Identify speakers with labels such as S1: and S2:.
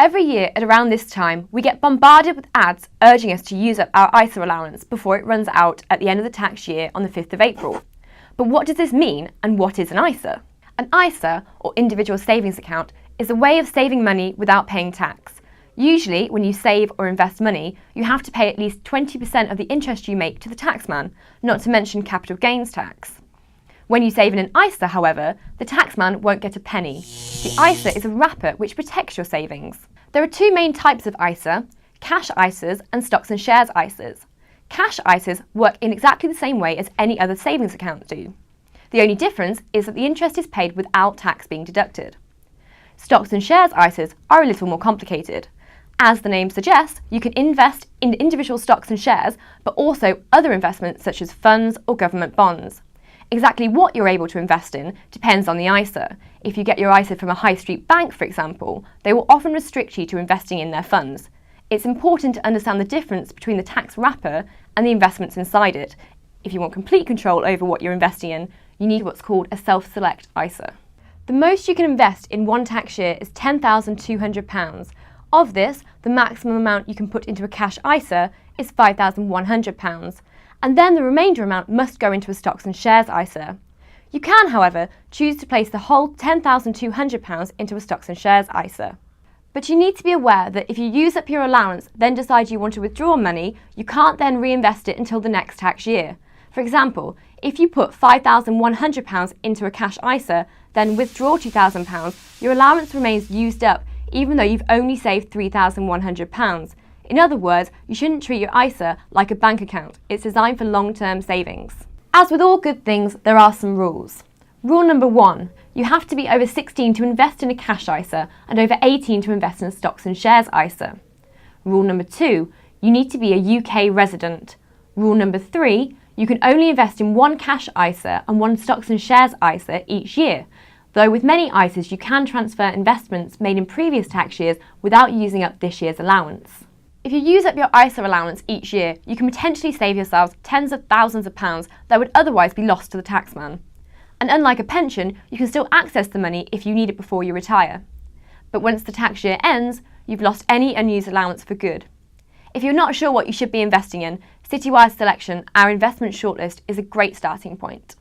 S1: Every year at around this time, we get bombarded with ads urging us to use up our ISA allowance before it runs out at the end of the tax year on the 5th of April. But what does this mean, and what is an ISA? An ISA, or individual savings account, is a way of saving money without paying tax. Usually, when you save or invest money, you have to pay at least 20% of the interest you make to the taxman, not to mention capital gains tax. When you save in an ISA, however, the taxman won't get a penny. The ISA is a wrapper which protects your savings. There are two main types of ISA, cash ISAs and stocks and shares ISAs. Cash ISAs work in exactly the same way as any other savings accounts do. The only difference is that the interest is paid without tax being deducted. Stocks and shares ISAs are a little more complicated. As the name suggests, you can invest in individual stocks and shares, but also other investments such as funds or government bonds. Exactly what you're able to invest in depends on the ISA. If you get your ISA from a high street bank, for example, they will often restrict you to investing in their funds. It's important to understand the difference between the tax wrapper and the investments inside it. If you want complete control over what you're investing in, you need what's called a Selfselect ISA. The most you can invest in one tax year is £10,200. Of this, the maximum amount you can put into a cash ISA is £5,100. And then the remainder amount must go into a stocks and shares ISA. You can, however, choose to place the whole £10,200 into a stocks and shares ISA. But you need to be aware that if you use up your allowance, then decide you want to withdraw money, you can't then reinvest it until the next tax year. For example, if you put £5,100 into a cash ISA, then withdraw £2,000, your allowance remains used up even though you've only saved £3,100. In other words, you shouldn't treat your ISA like a bank account. It's designed for long-term savings. As with all good things, there are some rules. Rule number 1, you have to be over 16 to invest in a cash ISA and over 18 to invest in a stocks and shares ISA. Rule number 2, you need to be a UK resident. Rule number 3, you can only invest in one cash ISA and one stocks and shares ISA each year, though with many ISAs you can transfer investments made in previous tax years without using up this year's allowance. If you use up your ISA allowance each year, you can potentially save yourselves tens of thousands of pounds that would otherwise be lost to the taxman. And unlike a pension, you can still access the money if you need it before you retire. But once the tax year ends, you've lost any unused allowance for good. If you're not sure what you should be investing in, Citywire Selection, our investment shortlist, is a great starting point.